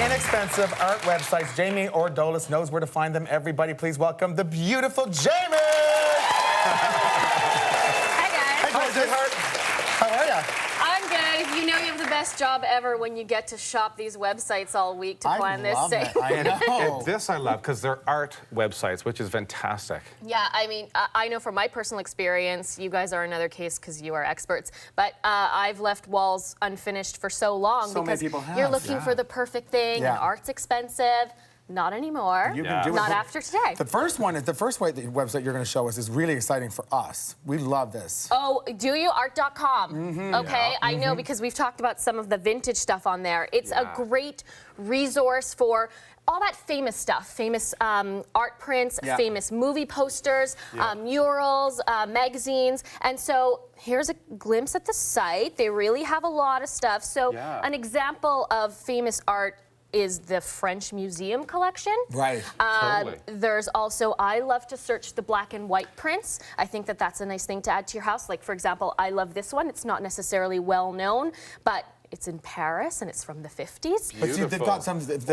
inexpensive art websites. Jamie Ordolis knows where to find them. Everybody, please welcome the beautiful Jamie! Hi, guys. Hi, sweetheart. How are you? I'm good. You know you have the best job ever when you get to shop these websites all week to plan this sale. I know. This I love because they're art websites, which is fantastic. Yeah, I mean, I know from my personal experience, you guys are another case because you are experts, but I've left walls unfinished for so long So many because people have, you're looking for the perfect thing, and Yeah. art's expensive. Not anymore. You can do it. Not after today. The first website you're going to show us is really exciting for us. We love this. Oh, do you? Art.com. Okay, I know because we've talked about some of the vintage stuff on there. It's a great resource for all that famous stuff, famous art prints, famous movie posters, murals, magazines. And so here's a glimpse at the site. They really have a lot of stuff. So an example of famous art is the French Museum collection. Right. Totally. There's also, I love to search the black and white prints. I think that that's a nice thing to add to your house. Like, for example, I love this one. It's not necessarily well known, but it's in Paris and it's from the 50s. But see, they've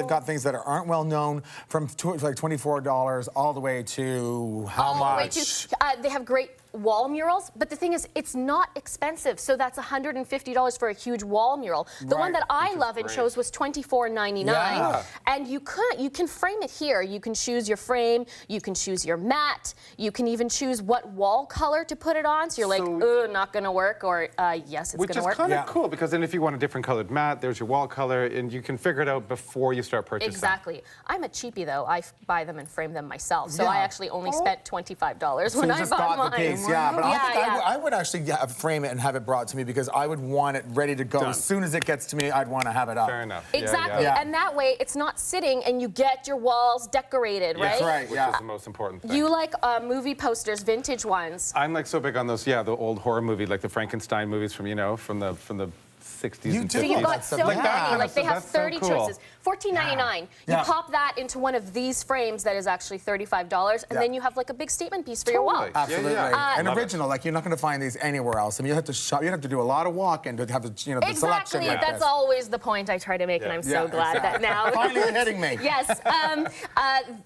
got things that aren't well known, from like $24 all the way to how much? They have great wall murals, but the thing is, it's not expensive. So that's $150 for a huge wall mural. The one that I love and chose was $24.99. And you can frame it here. You can choose your frame, you can choose your mat, you can even choose what wall color to put it on. So you're like, not gonna work, or yes, it's gonna work. Which is kind of cool, because then if you want a different colored mat, there's your wall color, and you can figure it out before you start purchasing. Exactly. I'm a cheapie though. I buy them and frame them myself. So I actually only spent $25 when I bought mine. The piece. Yeah, but I would actually frame it and have it brought to me, because I would want it ready to go. As soon as it gets to me, I'd want to have it up. Fair enough. Exactly. And that way, it's not sitting and you get your walls decorated, right? That's right, Which is the most important thing. You like movie posters, vintage ones. I'm like so big on those, the old horror movie, like the Frankenstein movies from, from the 60s and 50s. So you've got so many. Like they have 30 choices. $14.99. You pop that into one of these frames that is actually $35, and then you have like a big statement piece for your wall. Absolutely. And original, like you're not going to find these anywhere else. I mean, you have to shop. You have to do a lot of walking to have the the selection. Exactly. That's always the point I try to make, and I'm so glad that now. Finally hitting me. Yes.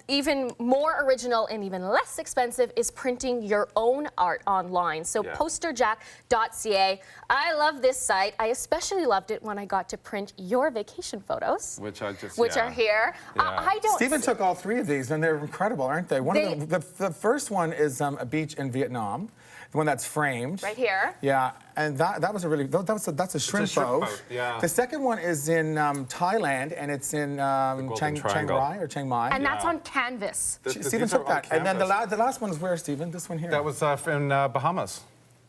Even more original and even less expensive is printing your own art online. So posterjack.ca. I love this site. I especially loved it when I got to print your vacation photos, which are here. I don't. Steven took all three of these, and they're incredible, aren't they? One of the first one is a beach in Vietnam, the one that's framed. Right here. Yeah, and that was a really that's a shrimp boat. Yeah. The second one is in Thailand, and it's in Chiang Rai or Chiang Mai. And that's on canvas. Steven took that, and then the last one is where, Steven? This one here. That was in Bahamas.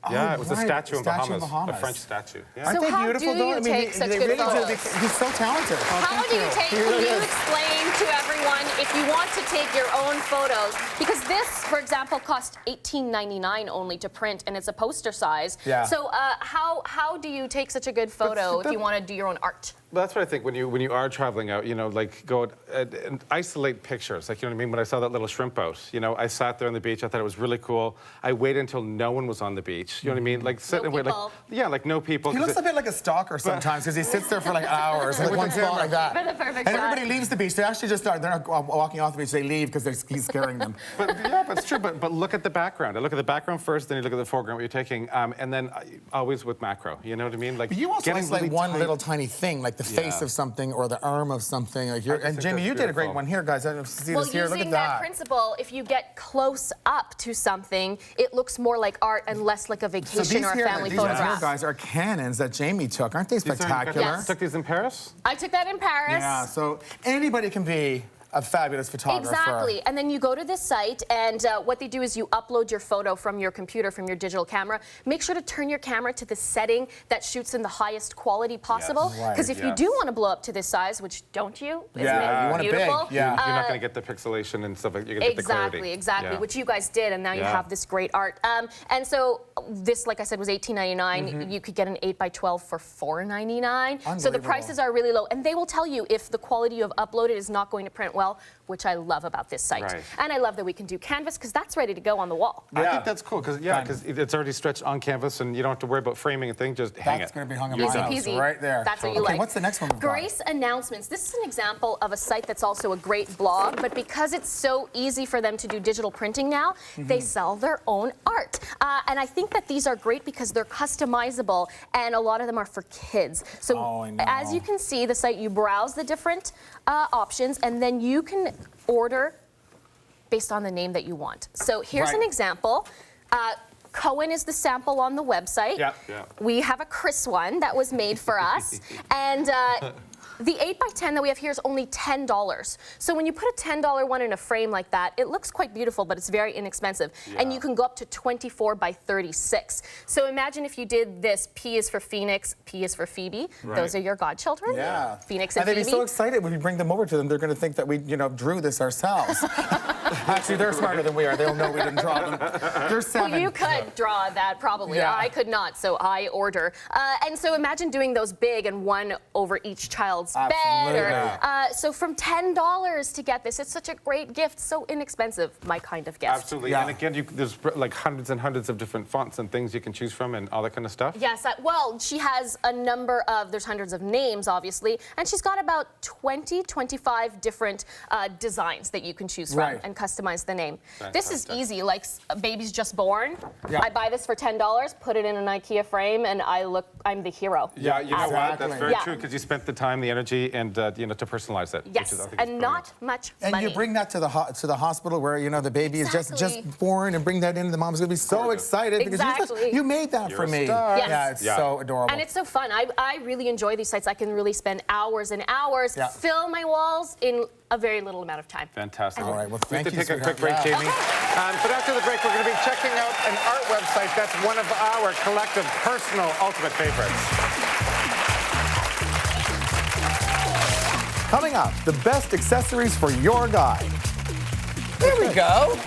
Yeah, it was a statue in Bahamas. A French statue. Yeah. Aren't they beautiful, though? I mean, take such good photos? He's so talented. How do you take? Can you explain to everyone if you want to take your own photos? Because this, for example, cost $18.99 only to print, and it's a poster size. Yeah. So how do you take such a good photo if you want to do your own art? Well, that's what I think when you are traveling out, like go and isolate pictures. Like, you know what I mean? When I saw that little shrimp boat, I sat there on the beach. I thought it was really cool. I waited until no one was on the beach. You know what I mean? Like sit and wait, like no people. He looks a bit like a stalker sometimes, because he sits there for like hours, like one spot like that. For the perfect and shot. everybody leaves the beach. They actually just start. They're not walking off the beach. They leave because he's scaring them. But it's true. But look at the background. I look at the background first, then you look at the foreground what you're taking, and then always with macro. You know what I mean? Like, but you also isolate really one little tiny thing, like the face of something or the arm of something. Like and Jamie, you did a great one here, guys. I don't see this here. Look at using that principle, if you get close up to something, it looks more like art and less like a vacation or a family photograph. These here, guys, are Canons that Jamie took. Aren't they spectacular? Yes. Took these in Paris? I took that in Paris. Yeah, so anybody can be a fabulous photographer. Exactly. And then you go to this site, and what they do is you upload your photo from your computer, from your digital camera. Make sure to turn your camera to the setting that shoots in the highest quality possible. Because if you do want to blow up to this size, which don't you? Isn't it beautiful? Big. Yeah. You're not going to get the pixelation and stuff. You're going to get the clarity. Exactly. Which you guys did, and now you have this great art. And so this, like I said, was $18.99. You could get an 8x12 for $4.99. So the prices are really low, and they will tell you if the quality you have uploaded is not going to print well. well, which I love about this site. Right. And I love that we can do canvas because that's ready to go on the wall. I think that's cool because it's already stretched on canvas and you don't have to worry about framing a thing. Just hang it. That's going to be hung in Easy my house peasy. right there. That's what you like. What's the next one we've got? Grace Announcements. This is an example of a site that's also a great blog, but because it's so easy for them to do digital printing now, they sell their own art. And I think that these are great because they're customizable and a lot of them are for kids. So as you can see, the site, you browse the different options and then you can order based on the name that you want. So here's an example. Cohen is the sample on the website. Yeah. We have a Chris one that was made for us. And the 8x10 that we have here is only $10. So when you put a $10 one in a frame like that, it looks quite beautiful, but it's very inexpensive. And you can go up to 24 by 36. So imagine if you did this, P is for Phoenix, P is for Phoebe. Those are your godchildren. Yeah. Phoenix and they'd Phoebe. be so excited when we bring them over to them. They're going to think that we, drew this ourselves. Actually, they're smarter than we are. They'll know we didn't draw them. They're 7. Well, you could draw that probably. Yeah. I could not, so I order. And so imagine doing those big and one over each child's bed. So from $10 to get this, it's such a great gift, so inexpensive, my kind of gift. Absolutely. And again, there's like hundreds and hundreds of different fonts and things you can choose from and all that kind of stuff. Yes, well, she has a number of, there's hundreds of names, obviously, and she's got about 25 different designs that you can choose from and customize the name. Fantastic. This is easy, like a baby's just born. I buy this for $10, put it in an IKEA frame, and I'm the hero. Yeah, you know what? That's very Yeah. true because you spent the time, the energy, and to personalize it. Yes, which is, I think, and not much And money. you bring that to the hospital where the baby is just born, and bring that in. The mom's gonna be so excited because you made that You're for a me. star. Yes. Yeah, it's so adorable. And it's so fun. I really enjoy these sites. I can really spend hours and hours, fill my walls in a very little amount of time. Fantastic. All right, well, we have thank to you, take a quick sweetheart. break, Jamie. But after the break, we're going to be checking out an art website that's one of our collective, personal, ultimate favorites. Coming up, the best accessories for your guy. There we go.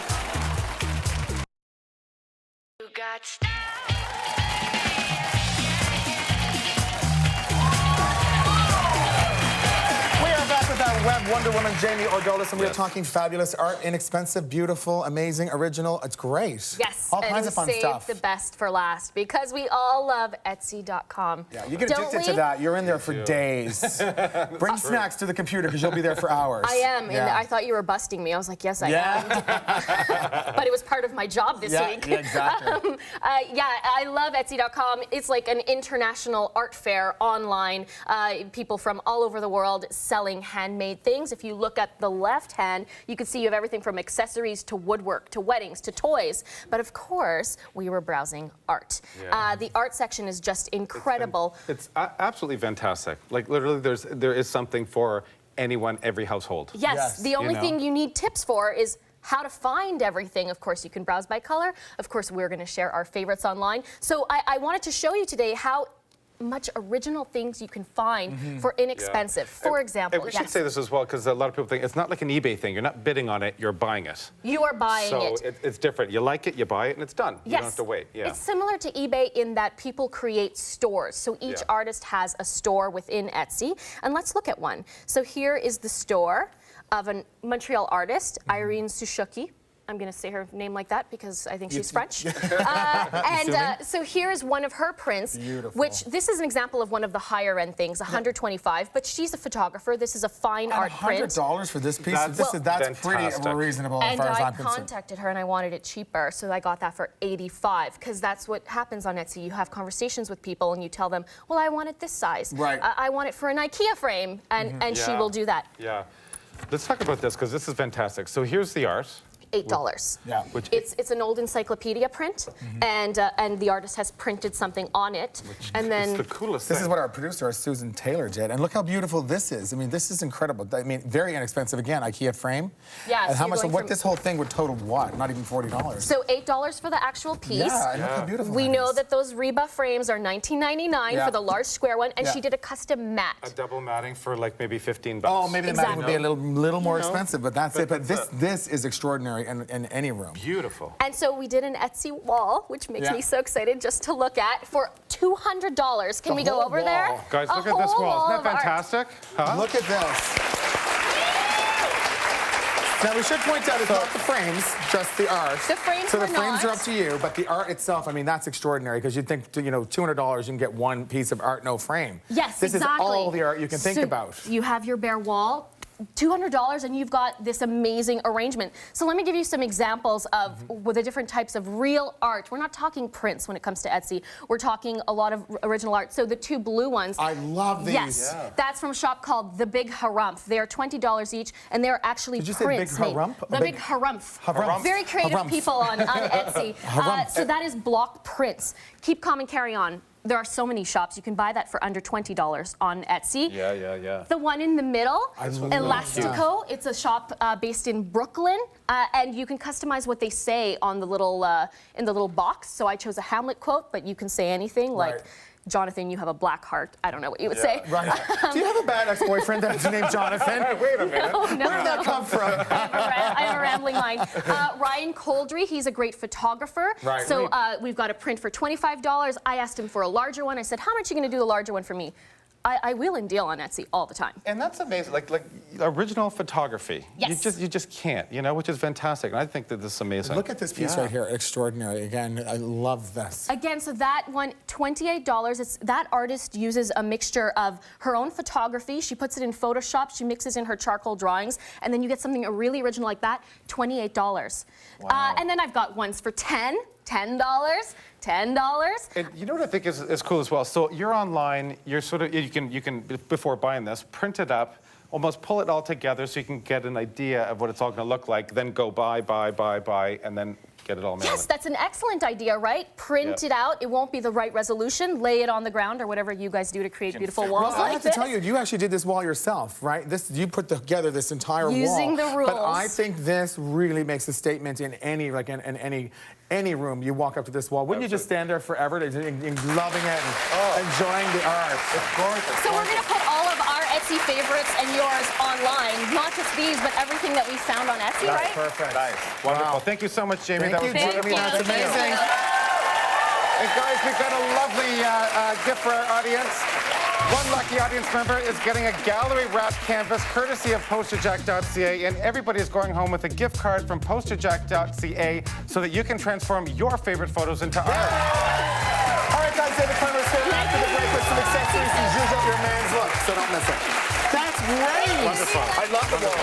Web Wonder Woman Jamie Ordolis, and we are talking fabulous art, inexpensive, beautiful, amazing, original. It's great. Yes, all kinds of fun save stuff. the best for last because we all love Etsy.com. Yeah, you get addicted to that. You're in there for days. Bring snacks to the computer because you'll be there for hours. I am, and I thought you were busting me. I was like, yes, I am. But it was part of my job this week. Yeah, exactly. I love Etsy.com. It's like an international art fair online. People from all over the world selling handmade things. If you look at the left hand, you can see you have everything from accessories to woodwork to weddings to toys. But of course, we were browsing art. The art section is just incredible. It's absolutely fantastic. Like literally, there is something for anyone, every household. Yes. The only thing you need tips for is how to find everything. Of course, you can browse by color. Of course, we're going to share our favorites online. So I wanted to show you today how much original things you can find for inexpensive. For example, we should say this as well because a lot of people think it's not like an eBay thing. You're not bidding on it, you're buying it. You are buying it. So it's different. You like it, you buy it, and it's done. You don't have to wait. It's similar to eBay in that people create stores. So each artist has a store within Etsy. And let's look at one. So here is the store of a Montreal artist, Irene Sushuki. I'm going to say her name like that because I think she's French. So here is one of her prints, which this is an example of one of the higher end things, 125, but she's a photographer. This is a fine art print. $100 for this piece? That's pretty reasonable as far as I'm concerned. And I contacted her and I wanted it cheaper, so I got that for $85 because that's what happens on Etsy. You have conversations with people and you tell them, well, I want it this size. Right. I want it for an IKEA frame, and she will do that. Yeah. Let's talk about this because this is fantastic. So here's the art. $8. Yeah. It's an old encyclopedia print, and the artist has printed something on it, and then it's the coolest thing. This is what our producer, Susan Taylor, did, and look how beautiful this is. I mean, this is incredible. I mean, very inexpensive. Again, IKEA frame. Yeah. And so how much? What this whole thing would total? What? Not even $40. So $8 for the actual piece. Yeah, and look how beautiful. We that know is. that those Reba frames are $19.99 for the large square one, and she did a custom mat. A double matting for like maybe $15. Oh, maybe the mat would be a little more expensive, but that's it. But this is extraordinary in any room. Beautiful. And so we did an Etsy wall, which makes me so excited just to look at, for $200. Can we go over there? Guys, look at this wall. Isn't that fantastic? Huh? Look at this. Now, we should point out it's not the frames, just the art. The frames So the were frames not. are up to you, but the art itself, I mean, that's extraordinary because you'd think, you know, $200 you can get one piece of art, no frame. Yes, this exactly. This is all the art you can think So about. You have your bare wall, $200, and you've got this amazing arrangement. So let me give you some examples of with the different types of real art. We're not talking prints when it comes to Etsy. We're talking a lot of original art. So the two blue ones. I love these. Yes, that's from a shop called The Big Harumph. They are $20 each, and they're actually Did you say Big prints made. Harumph? The Big Harumph. Harumph. Very creative Harumph. people on Etsy. So that is block prints. Keep calm and carry on. There are so many shops. You can buy that for under $20 on Etsy. Yeah. The one in the middle, love Elastico. It's a shop based in Brooklyn, and you can customize what they say on the little in the little box. So I chose a Hamlet quote, but you can say anything like, Right. "Jonathan, you have a black heart." I don't know what you would say. Right. Do you have a bad ex-boyfriend that's named Jonathan? Wait a minute. No, Where did that come from? I have a rambling mind. Ryan Coldry, he's a great photographer. Right. So we've got a print for $25. I asked him for a larger one. I said, "How much are you going to do the larger one for me?" I wheel and deal on Etsy all the time. And that's amazing. Like original photography. Yes. You just can't, you know, which is fantastic. And I think that this is amazing. Look at this piece right here. Extraordinary. Again, I love this. Again, so that one, $28. That artist uses a mixture of her own photography. She puts it in Photoshop. She mixes in her charcoal drawings. And then you get something really original like that, $28. Wow. And then I've got ones for $10, $10. And you know what I think is cool as well? So you're online, you're sort of, you can before buying this, print it up, almost pull it all together so you can get an idea of what it's all going to look like, then go buy, and then get it all mailed. Yes, that's an excellent idea, right? Print it out. It won't be the right resolution. Lay it on the ground or whatever you guys do to create beautiful walls Well, I like have to this. tell you, you actually did this wall yourself, right? You put together this entire wall. Using the rules. But I think this really makes a statement in any, any room. You walk up to this wall, wouldn't you just stand there forever, loving it and enjoying the art? It's gorgeous. So we're going to put all of our Etsy favorites and yours online. Not just these, but everything that we found on Etsy, That's right? perfect. Nice. Wonderful. Wow. Thank you so much, Jamie. Thank that you, was Thank Jamie. you. That's amazing. And guys, we've got a lovely gift for our audience. One lucky audience member is getting a gallery wrap canvas courtesy of posterjack.ca, and everybody is going home with a gift card from posterjack.ca so that you can transform your favorite photos into art. All right, guys, David Clemmer's here after the break with some accessories to zhuzh up your man's look, so don't miss it. That's great. Wonderful. I love the wall.